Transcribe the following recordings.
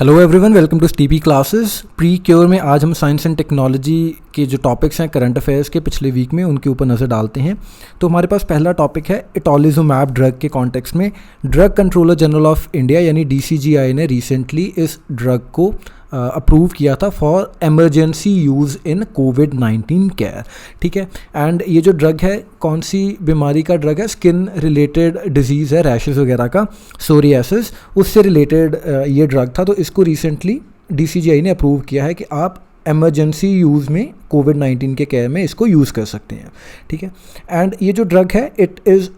Hello everyone, welcome to TP classes. Pre cure में आज हम साइंस एंड टेक्नोलॉजी के जो टॉपिक्स हैं करंट अफेयर्स के पिछले वीक में, उनके ऊपर नज़र डालते हैं। तो हमारे पास पहला टॉपिक है इटोलिजुमैब ड्रग के कॉन्टेक्स्ट में। Drug controller general of India यानी DCGI ने रिसेंटली इस ड्रग को अप्रूव किया था for emergency use in covid care. ठीक है, एंड ये जो ड्रग है कौन सी बीमारी का ड्रग है? स्किन रिलेटेड डिजीज़ है, रैशेस वगैरह का, सोरियासिस, उससे रिलेटेड ये ड्रग था। तो इसको रिसेंटली DCGI ने अप्रूव किया है कि आप एमरजेंसी यूज़ में कोविड-19 के केयर में इसको यूज़ कर सकते हैं। ठीक है, एंड ये जो ड्रग है it is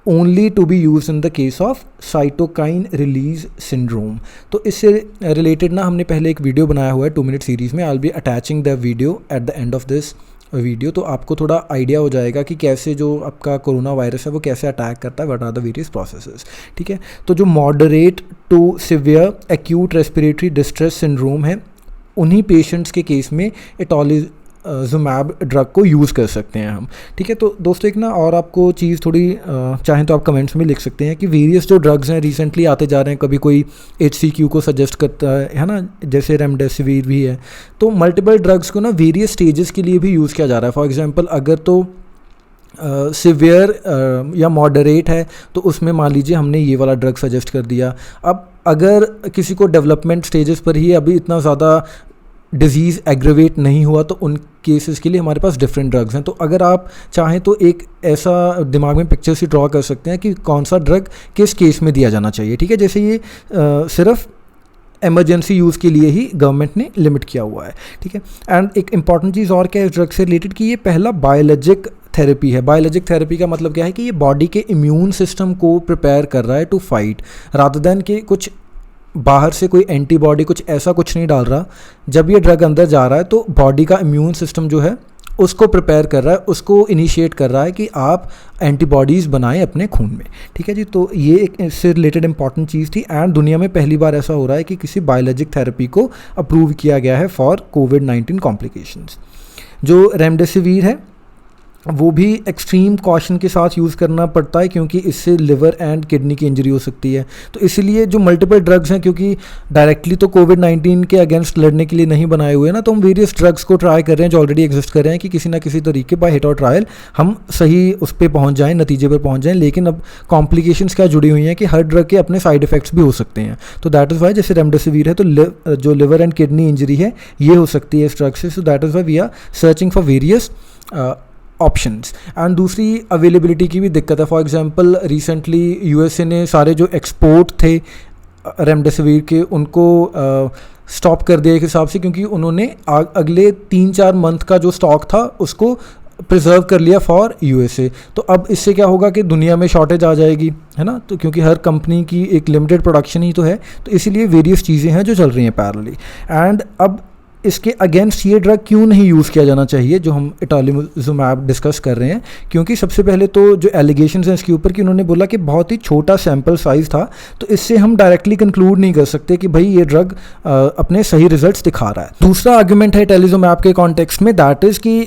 only to be use in the case of cytokine release syndrome. तो इससे रिलेटेड ना हमने पहले एक वीडियो बनाया हुआ है 2 मिनट सीरीज़ में। I will be attaching the video at the end of this video, तो आपको थोड़ा आइडिया हो जाएगा कि कैसे जो आपका कोरोना वायरस है वो कैसे अटैक करता है, what are the various processes. ठीक है, तो जो moderate to severe acute respiratory distress syndrome है, उन्हीं पेशेंट्स के केस में इटोलिजुमैब ड्रग को यूज़ कर सकते हैं हम। ठीक है, तो दोस्तों एक ना और आपको चीज़ थोड़ी चाहें तो आप कमेंट्स में लिख सकते हैं कि वेरियस जो ड्रग्स हैं रिसेंटली आते जा रहे हैं। कभी कोई HCQ को सजेस्ट करता है ना, जैसे रेमडेसिविर भी है। तो मल्टीपल ड्रग्स को ना वेरियस स्टेजेस के लिए भी यूज़ किया जा रहा है। फॉर एग्जांपल अगर तो सिवियर या मॉडरेट है तो उसमें मान लीजिए हमने ये वाला ड्रग सजेस्ट कर दिया। अब अगर किसी को डेवलपमेंट स्टेजेस पर ही अभी इतना ज़्यादा डिज़ीज़ एग्रेवेट नहीं हुआ तो उन केसेस के लिए हमारे पास डिफरेंट ड्रग्स हैं। तो अगर आप चाहें तो एक ऐसा दिमाग में पिक्चर से ड्रॉ कर सकते हैं कि कौन सा ड्रग किस केस में दिया जाना चाहिए। ठीक है, जैसे ये सिर्फ एमरजेंसी यूज़ के लिए ही गवर्नमेंट ने लिमिट किया हुआ है। ठीक है, एंड एक इंपॉर्टेंट चीज़ और क्या है इस ड्रग से रिलेटेड कि ये पहला बायोलॉजिक थेरेपी है। बायोलॉजिक थेरेपी का मतलब क्या है कि ये बॉडी के इम्यून सिस्टम को प्रिपेयर कर रहा है टू फाइट, रादर दैन कि कुछ बाहर से कोई एंटीबॉडी कुछ ऐसा कुछ नहीं डाल रहा। जब ये ड्रग अंदर जा रहा है तो बॉडी का इम्यून सिस्टम जो है उसको प्रिपेयर कर रहा है, उसको इनिशिएट कर रहा है कि आप एंटीबॉडीज़ बनाएं अपने खून में। ठीक है जी, तो ये एक इससे रिलेटेड इंपॉर्टेंट चीज़ थी। एंड दुनिया में पहली बार ऐसा हो रहा है कि किसी बायोलॉजिक थेरेपी को अप्रूव किया गया है फॉर कोविड-19 कॉम्प्लिकेशंस। जो रेमडेसिविर है वो भी एक्सट्रीम कॉशन के साथ यूज़ करना पड़ता है क्योंकि इससे लिवर एंड किडनी की इंजरी हो सकती है। तो इसीलिए जो मल्टीपल ड्रग्स हैं, क्योंकि डायरेक्टली तो कोविड-19 के अगेंस्ट लड़ने के लिए नहीं बनाए हुए ना, तो हम वेरियस ड्रग्स को ट्राई कर रहे हैं जो ऑलरेडी एग्जिस्ट कर रहे हैं कि किसी ना किसी तरीके बाय हिट और ट्रायल हम सही उस पर पहुँच जाएँ, नतीजे पर पहुँच जाएँ। लेकिन अब कॉम्प्लिकेशंस क्या जुड़ी हुई हैं कि हर ड्रग के अपने साइड इफेक्ट्स भी हो सकते हैं। तो दैट इज़ वाई जैसे रेमडेसिविर है तो जो लिवर एंड किडनी इंजरी है ये हो सकती है इस ड्रग से। So that is why we are searching for various options. And दूसरी अवेलेबिलिटी की भी दिक्कत है। फॉर एग्जांपल रिसेंटली USA ने सारे जो एक्सपोर्ट थे रेमडेसिविर के उनको स्टॉप कर दिया एक हिसाब से, क्योंकि उन्होंने अगले 3-4 मंथ का जो स्टॉक था उसको प्रिजर्व कर लिया फॉर USA। तो अब इससे क्या होगा कि दुनिया में शॉर्टेज आ जाएगी, है ना, तो क्योंकि हर कंपनी की एक लिमिटेड प्रोडक्शन ही तो है। तो इसीलिए वेरियस चीज़ें हैं जो चल रही हैं पैरेलली। एंड अब इसके अगेंस्ट ये ड्रग क्यों नहीं यूज़ किया जाना चाहिए जो हम इटोलिजुमैब डिस्कस कर रहे हैं? क्योंकि सबसे पहले तो जो एलिगेशंस हैं इसके ऊपर कि उन्होंने बोला कि बहुत ही छोटा सैम्पल साइज़ था, तो इससे हम डायरेक्टली कंक्लूड नहीं कर सकते कि भाई ये ड्रग अपने सही रिजल्ट्स दिखा रहा है। दूसरा आर्ग्यूमेंट है इटोलिजुमैब के कॉन्टेक्स्ट में, दैट इज़ कि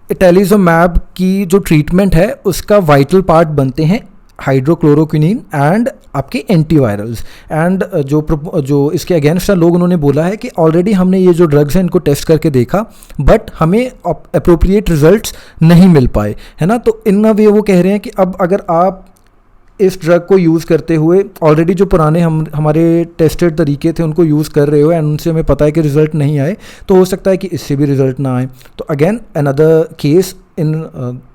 इटोलिजुमैब की जो ट्रीटमेंट है उसका वाइटल पार्ट बनते हैं हाइड्रोक्लोरोक्विनीन एंड आपके एंटीवायरल्स। एंड जो इसके अगेंस्ट लोग उन्होंने बोला है कि ऑलरेडी हमने ये जो ड्रग्स हैं इनको टेस्ट करके देखा बट हमें अप्रोप्रिएट रिजल्ट्स नहीं मिल पाए, है ना। तो इन वे वो कह रहे हैं कि अब अगर आप इस ड्रग को यूज़ करते हुए ऑलरेडी जो पुराने हमारे टेस्टेड तरीके थे उनको यूज़ कर रहे हो एंड उनसे हमें पता है कि रिज़ल्ट नहीं आए, तो हो सकता है कि इससे भी रिज़ल्ट ना आए। तो again another case in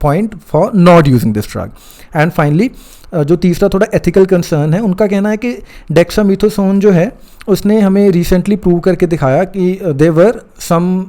point for not using this drug. And finally जो तीसरा थोड़ा एथिकल कंसर्न है, उनका कहना है कि डेक्सामेथासोन जो है उसने हमें रिसेंटली प्रूव करके दिखाया कि there were some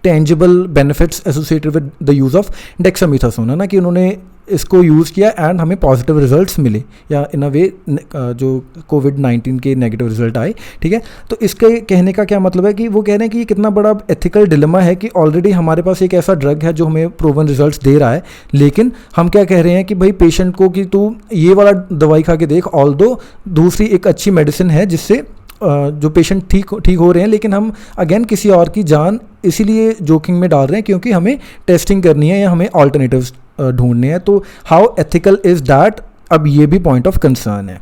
tangible benefits associated with the use of dexamethasone, है ना, कि उन्होंने इसको यूज़ किया एंड हमें पॉजिटिव रिजल्ट्स मिले या इन अ वे जो कोविड-19 के नेगेटिव रिजल्ट आए। ठीक है, तो इसके कहने का क्या मतलब है कि वो कह रहे हैं कि ये कितना बड़ा एथिकल डिलेमा है कि ऑलरेडी हमारे पास एक ऐसा ड्रग है जो हमें प्रूवन रिजल्ट्स दे रहा है, लेकिन हम क्या कह रहे हैं कि भाई पेशेंट को कि तू ये वाला दवाई खा के देख, ऑल्दो दूसरी एक अच्छी मेडिसिन है जिससे जो पेशेंट ठीक हो रहे हैं, लेकिन हम अगेन किसी और की जान इसीलिए जोखिम में डाल रहे हैं क्योंकि हमें टेस्टिंग करनी है या हमें ऑल्टरनेटिव्स ढूंढने हैं। तो हाउ एथिकल इज़ दैट, अब ये भी पॉइंट ऑफ कंसर्न है।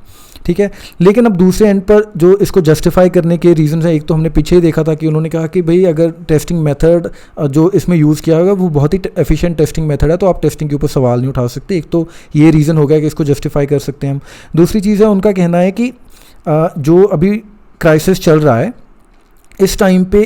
ठीक है। लेकिन अब दूसरे एंड पर जो इसको जस्टिफाई करने के रीज़न है, एक तो हमने पीछे ही देखा था कि उन्होंने कहा कि भाई अगर टेस्टिंग मेथड जो इसमें यूज़ किया होगा वो बहुत ही एफिशिएंट टेस्टिंग मेथड है, तो आप टेस्टिंग के ऊपर सवाल नहीं उठा सकते। एक तो ये रीज़न हो गया कि इसको जस्टिफाई कर सकते हैं हम। दूसरी चीज़ है, उनका कहना है कि जो अभी क्राइसिस चल रहा है, इस टाइम पे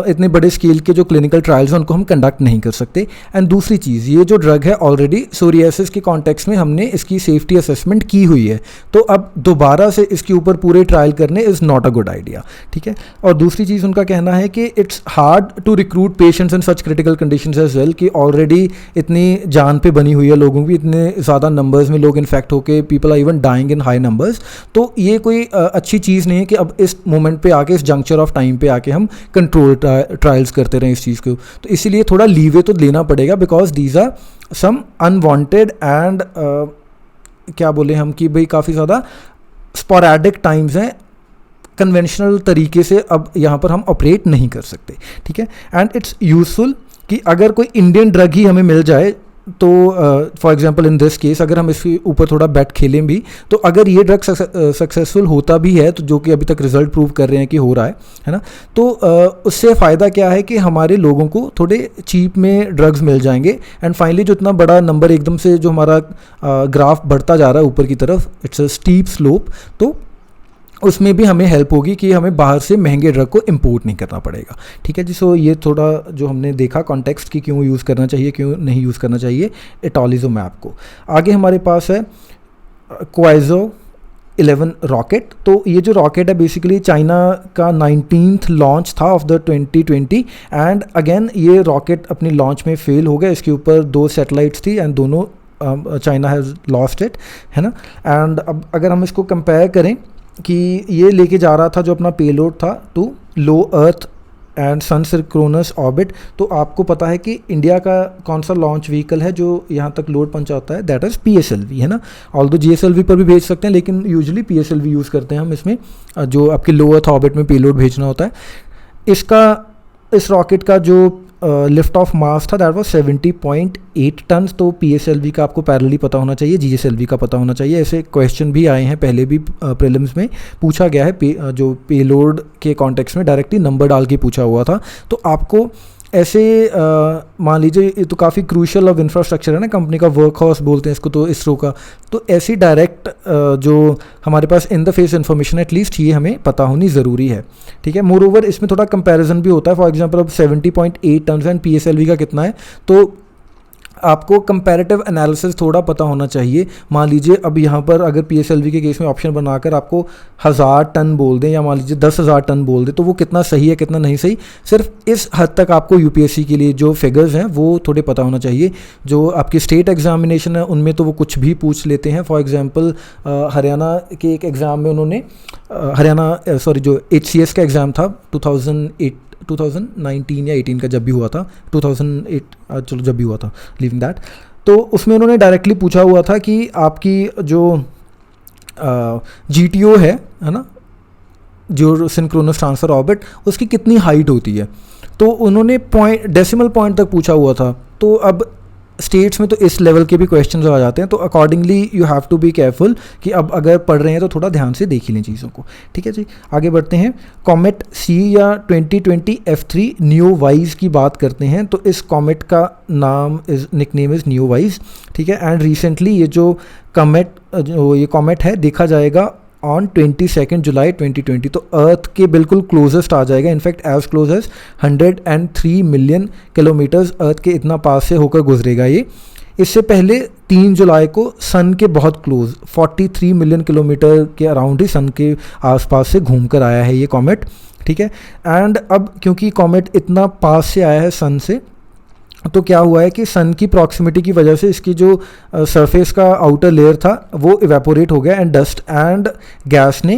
इतने बड़े स्केल के जो क्लिनिकल ट्रायल्स हैं उनको हम कंडक्ट नहीं कर सकते। एंड दूसरी चीज़, ये जो ड्रग है ऑलरेडी सोरियासिस के कॉन्टेक्स्ट में हमने इसकी सेफ्टी असेसमेंट की हुई है, तो अब दोबारा से इसके ऊपर पूरे ट्रायल करने is not a good idea, ठीक है। और दूसरी चीज़ उनका कहना है कि it's hard to recruit patients in such critical conditions as well, कि ऑलरेडी इतनी जान पे बनी हुई है लोगों की, इतने ज़्यादा नंबर्स में लोग इन्फेक्ट होकर people are even dying in high numbers. तो ये कोई अच्छी चीज़ नहीं है कि अब इस मोमेंट पे आके, इस जंक्चर ऑफ टाइम पे आके हम कंट्रोल ट्रायल्स करते रहें इस चीज़ को। तो इसीलिए थोड़ा लीवे तो लेना पड़ेगा, because these are some unwanted and क्या बोले हम कि भाई काफ़ी ज़्यादा स्पोरैडिक टाइम्स हैं, कन्वेंशनल तरीके से अब यहाँ पर हम ऑपरेट नहीं कर सकते, ठीक है। एंड इट्स यूजफुल कि अगर कोई इंडियन ड्रग ही हमें मिल जाए, तो for example in this case अगर हम इसके ऊपर थोड़ा बैट खेलें भी, तो अगर ये ड्रग सक्सेसफुल होता भी है, तो जो कि अभी तक रिजल्ट प्रूव कर रहे हैं कि हो रहा है ना, तो उससे फ़ायदा क्या है कि हमारे लोगों को थोड़े चीप में ड्रग्स मिल जाएंगे। एंड फाइनली जो इतना बड़ा नंबर एकदम से जो हमारा ग्राफ बढ़ता जा रहा है ऊपर की तरफ, इट्स अ स्टीप स्लोप, तो उसमें भी हमें हेल्प होगी कि हमें बाहर से महंगे ड्रग को इंपोर्ट नहीं करना पड़ेगा, ठीक है जी। सो ये थोड़ा जो हमने देखा कॉन्टेक्स्ट कि क्यों यूज़ करना चाहिए, क्यों नहीं यूज़ करना चाहिए इटोलिज़ुमैब को। आगे हमारे पास है क्वाइज़ो 11 रॉकेट। तो ये जो रॉकेट है बेसिकली चाइना का 19th लॉन्च था ऑफ द 2020, एंड अगेन ये रॉकेट अपनी लॉन्च में फेल हो गया। इसके ऊपर 2 सैटेलाइट्स थी एंड दोनों चाइना हैज़ लॉस्ट इट, है ना। एंड अब अगर हम इसको कंपेयर करें कि ये लेके जा रहा था जो अपना पेलोड था to low earth and sun synchronous orbit, तो आपको पता है कि इंडिया का कौन सा लॉन्च व्हीकल है जो यहाँ तक लोड पहुँचाता है, दैट इज़ PSLV, है ना। ऑल्दो GSLV पर भी भेज सकते हैं, लेकिन यूजुअली PSLV यूज़ करते हैं हम इसमें, जो आपके लो अर्थ ऑर्बिट में पेलोड भेजना होता है। इस रॉकेट का जो लिफ्ट ऑफ मास था दैट वाज 70.8 टन। तो PSLV का आपको पैरेलली पता होना चाहिए, GSLV का पता होना चाहिए। ऐसे क्वेश्चन भी आए हैं पहले भी, प्रीलिम्स में पूछा गया है, जो पेलोड के कॉन्टेक्स्ट में डायरेक्टली नंबर डाल के पूछा हुआ था। तो आपको ऐसे मान लीजिए, ये तो काफ़ी क्रूशल ऑफ इंफ्रास्ट्रक्चर है ना, कंपनी का वर्क हाउस बोलते हैं इसको, तो इसरो का, तो ऐसी डायरेक्ट जो हमारे पास in the face information at least ये हमें पता होनी ज़रूरी है, ठीक है। मोर ओवर इसमें थोड़ा कंपैरिजन भी होता है। फॉर एग्जांपल अब 70.8 टन एंड PSLV का कितना है, तो आपको कंपैरेटिव एनालिसिस थोड़ा पता होना चाहिए। मान लीजिए अब यहाँ पर अगर PSLV के केस में ऑप्शन बनाकर आपको 1000 टन बोल दें या मान लीजिए 10,000 टन बोल दें, तो वो कितना सही है कितना नहीं सही, सिर्फ इस हद तक आपको UPSC के लिए जो फिगर्स हैं वो थोड़े पता होना चाहिए। जो आपकी स्टेट एग्जामिनेशन है उनमें तो वो कुछ भी पूछ लेते हैं। फॉर एग्जांपल हरियाणा के एक एग्ज़ाम में उन्होंने जो HCS का एग्ज़ाम था 2019 या 18 का जब भी हुआ था, 2008 चलो जब भी हुआ था, लिविंग दैट, तो उसमें उन्होंने डायरेक्टली पूछा हुआ था कि आपकी जो GTO है ना, जो सिंक्रोनस ट्रांसफर ऑर्बिट, उसकी कितनी हाइट होती है। तो उन्होंने डेसिमल पॉइंट तक पूछा हुआ था। तो अब स्टेट्स में तो इस लेवल के भी क्वेश्चंस आ जाते हैं, तो accordingly you have to be careful कि अब अगर पढ़ रहे हैं तो थोड़ा ध्यान से देख ही लें चीज़ों को, ठीक है जी। आगे बढ़ते हैं, कॉमेट C या 2020 F3 न्यूवाइज की बात करते हैं। तो इस कॉमेट का नाम निकनेम इज़ न्यूवाइज, ठीक है। एंड रिसेंटली ये जो कॉमेट है देखा जाएगा ऑन 22 जुलाई 2020, तो अर्थ के बिल्कुल क्लोजेस्ट आ जाएगा, in fact as close as 103 million kilometres earth के इतना पास से होकर गुजरेगा ये। इससे पहले 3 जुलाई को सन के बहुत क्लोज 43 मिलियन किलोमीटर के अराउंड ही सन के आसपास से घूम कर आया है ये कॉमेट, ठीक है। एंड अब क्योंकि कॉमेट इतना पास से आया है सन से, तो क्या हुआ है कि सन की प्रॉक्सिमिटी की वजह से इसकी जो सरफेस का आउटर लेयर था वो इवेपोरेट हो गया एंड डस्ट एंड गैस ने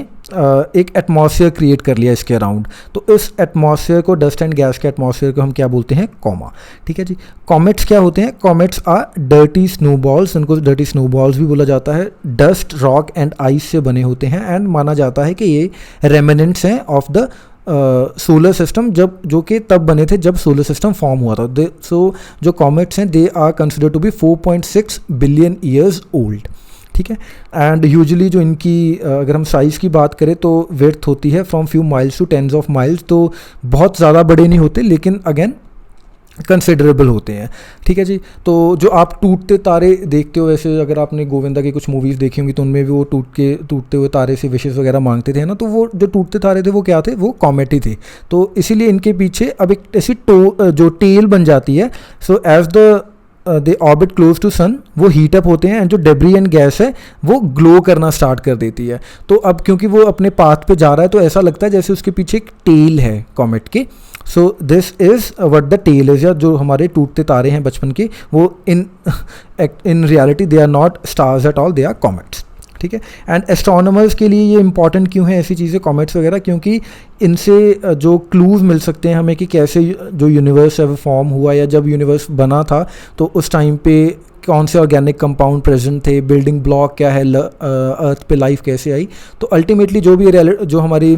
एक एटमॉस्फेयर क्रिएट कर लिया इसके अराउंड। तो इस एटमॉस्फेयर को, डस्ट एंड गैस के एटमॉस्फेयर को हम क्या बोलते हैं, कॉमा, ठीक है जी। कॉमेट्स क्या होते हैं, कॉमेट्स आर डर्टी स्नोबॉल्स, इनको डर्टी स्नोबॉल्स भी बोला जाता है। डस्ट, रॉक एंड आइस से बने होते हैं एंड माना जाता है कि ये रेमिनेंट्स हैं ऑफ द सोलर सिस्टम, जो कि तब बने थे जब सोलर सिस्टम फॉर्म हुआ था। सो जो कॉमेट्स हैं they are considered to be 4.6 billion years old, ठीक है। एंड यूजुअली जो इनकी अगर हम साइज़ की बात करें तो विड्थ होती है from few miles to tens of miles, तो बहुत ज़्यादा बड़े नहीं होते लेकिन अगेन कंसिडरेबल होते हैं। ठीक है जी। तो जो आप टूटते तारे देखते हो, वैसे अगर आपने गोविंदा की कुछ मूवीज़ देखी होंगी तो उनमें भी वो टूटते हुए तारे से विशेष वगैरह मांगते थे ना, तो वो जो टूटते तारे थे वो क्या थे, वो कॉमेट ही थे। तो इसीलिए इनके पीछे अब एक ऐसी जो टेल बन जाती है। So as the they orbit close to sun, वो हीट अप होते हैं एंड जो डेब्री एंड गैस है वो ग्लो करना स्टार्ट कर देती है। तो अब क्योंकि वो अपने पाथ पे जा रहा है तो ऐसा लगता है जैसे उसके पीछे एक टेल है कॉमेट के। So this is what the tail is, या जो हमारे टूटते तारे हैं बचपन के, वो in reality they are not stars at all, they are comets. ठीक है। एंड एस्ट्रोनॉमर्स के लिए ये इंपॉर्टेंट क्यों है ऐसी चीज़ें, कॉमेट्स वगैरह, क्योंकि इनसे जो क्लूज़ मिल सकते हैं हमें कि कैसे जो यूनिवर्स है वो फॉर्म हुआ, या जब यूनिवर्स बना था तो उस टाइम पे कौन से ऑर्गेनिक कंपाउंड प्रेजेंट थे, बिल्डिंग ब्लॉक क्या है, अर्थ पे लाइफ कैसे आई। तो अल्टीमेटली जो भी जो हमारी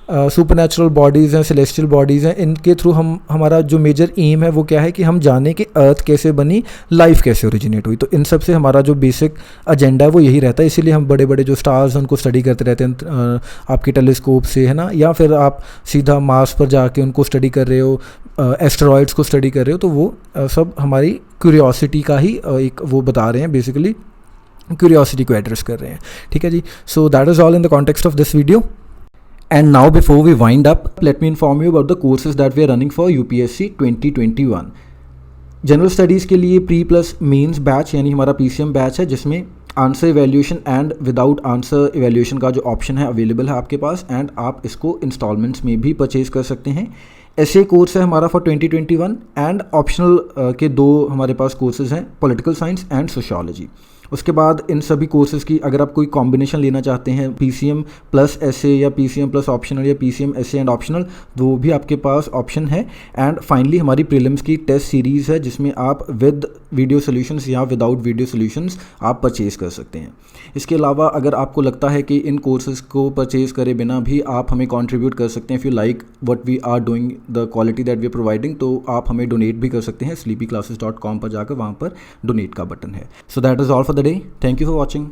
सुपरनैचुरल बॉडीज़ हैं, सेलेस्टियल बॉडीज़ हैं, इनके थ्रू हमारा जो मेजर एम है वो क्या है कि हम जाने कि अर्थ कैसे बनी, लाइफ कैसे ओरिजिनेट हुई। तो इन सब से हमारा जो बेसिक एजेंडा है वो यही रहता है। इसीलिए हम बड़े बड़े जो स्टार्स हैं उनको स्टडी करते रहते हैं आपके टेलीस्कोप से, है ना, या फिर आप सीधा मार्स पर जाके उनको स्टडी कर रहे हो, एस्टेरॉयड्स को स्टडी कर रहे हो, तो वो सब हमारी क्यूरियोसिटी का ही एक वो बता रहे हैं, बेसिकली क्यूरियोसिटी को एड्रेस कर रहे हैं। ठीक है जी। So that is all in the context of this video. And now before we wind up, let me inform you about the courses that we are running for UPSC 2021. General studies के लिए pre plus mains batch यानी हमारा PCM batch है, जिसमें answer evaluation and without answer evaluation का जो option है available है आपके पास, एंड आप इसको इंस्टॉलमेंट्स में भी परचेज़ कर सकते हैं। ऐसे कोर्स है हमारा फॉर 2021, एंड ऑप्शनल के दो हमारे पास कोर्सेज़ हैं, पॉलिटिकल साइंस एंड सोशियोलॉजी। उसके बाद इन सभी कोर्सेज़ की अगर आप कोई कॉम्बिनेशन लेना चाहते हैं, PCM प्लस एसए या PCM प्लस ऑप्शनल या PCM एसए एंड ऑप्शनल, वो भी आपके पास ऑप्शन है। एंड फाइनली हमारी प्रीलिम्स की टेस्ट सीरीज़ है जिसमें आप विद वीडियो सॉल्यूशंस या विदाउट वीडियो सॉल्यूशंस आप परचेज़ कर सकते हैं। इसके अलावा अगर आपको लगता है कि इन कोर्सेज़ को परचेज़ करे बिना भी आप हमें कंट्रीब्यूट कर सकते हैं, if you like what we are doing, the quality that we are providing, तो आप हमें डोनेट भी कर सकते हैं। sleepyclasses.com पर जाकर वहाँ पर डोनेट का बटन है। सो that is all for the day. Thank you for watching.